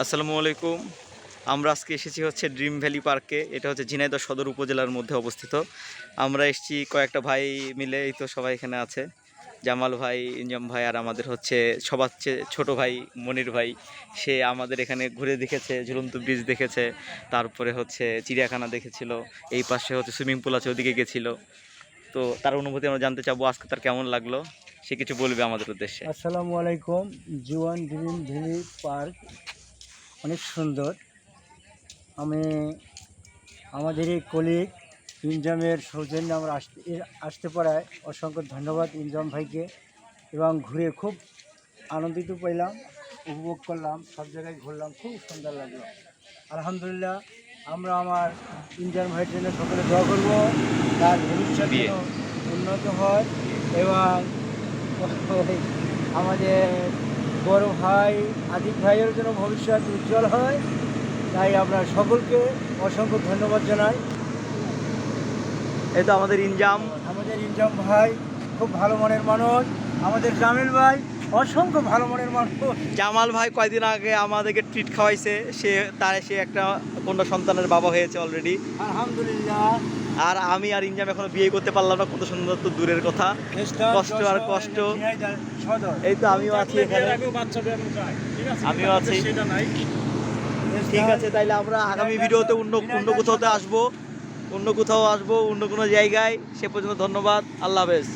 আসসালামু আলাইকুম। আমরা আজকে এসেছি হচ্ছে ড্রিম ভ্যালি পার্কে। এটা হচ্ছে ঝিনাইদহ সদর উপজেলার মধ্যে অবস্থিত। আমরা এসেছি কয়েকটা ভাই মিলে, এই তো সবাই এখানে আছে। জামাল ভাই, ইনজাম ভাই, আর আমাদের হচ্ছে সবার চেয়ে ছোটো ভাই মনির ভাই। সে আমাদের এখানে ঘুরে দেখেছে, ঝুলন্ত ব্রিজ দেখেছে, তারপরে হচ্ছে চিড়িয়াখানা দেখেছিল। এই পাশে হচ্ছে সুইমিং পুল আছে, ওদিকে গেছিলো। তো তার অনুভূতি আমরা জানতে চাবো, আজকে তার কেমন লাগলো সে কিছু বলবে আমাদের উদ্দেশ্যে। আসসালামু আলাইকুম। জুয়ান ড্রিম ভ্যালি পার্ক অনেক সুন্দর। আমি আমাদের এই কলিগ ইনজামের সৌজন্যে আমরা আসতে পারায় অসংখ্য ধন্যবাদ ইনজাম ভাইকে, এবং ঘুরে খুব আনন্দিত পেলাম, উপভোগ করলাম, সব জায়গায় ঘুরলাম, খুব সুন্দর লাগলো। আলহামদুলিল্লাহ, আমরা আমার ইনজাম ভাইয়ের জন্য সকলে দোয়া করব, তার ভবিষ্যৎ যেন উন্নত হয় এবং আমাদের বড় ভাই আদিক ভাইয়ের জন্য ভবিষ্যৎ উজ্জ্বল হয়। তাই আমরা সকলকে অসংখ্য ধন্যবাদ জানাই। এই তো আমাদের ইনজাম ইনজাম ভাই খুব ভালো মনের মানুষ, আমাদের জামিল ভাই অসংখ্য ভালো মনের মানুষ। জামাল ভাই কয়েকদিন আগে আমাদেরকে ট্রিট খাওয়াইছে, সে একটা কন্যা সন্তানের বাবা হয়েছে অলরেডি, আলহামদুলিল্লাহ। আর আমি আর ইনজাম এখনো বিয়ে করতে পারলাম না, কত সুন্দর তো দূরের কথা। কষ্ট আর কষ্ট। এই তো আমিও আছি এখানে, আমিও আছি। ঠিক আছে, তাইলে আমরা আগামী ভিডিওতে অন্য কোথাও আসবো, অন্য কোনো জায়গায়। সে পর্যন্ত ধন্যবাদ, আল্লাহ হাফেজ।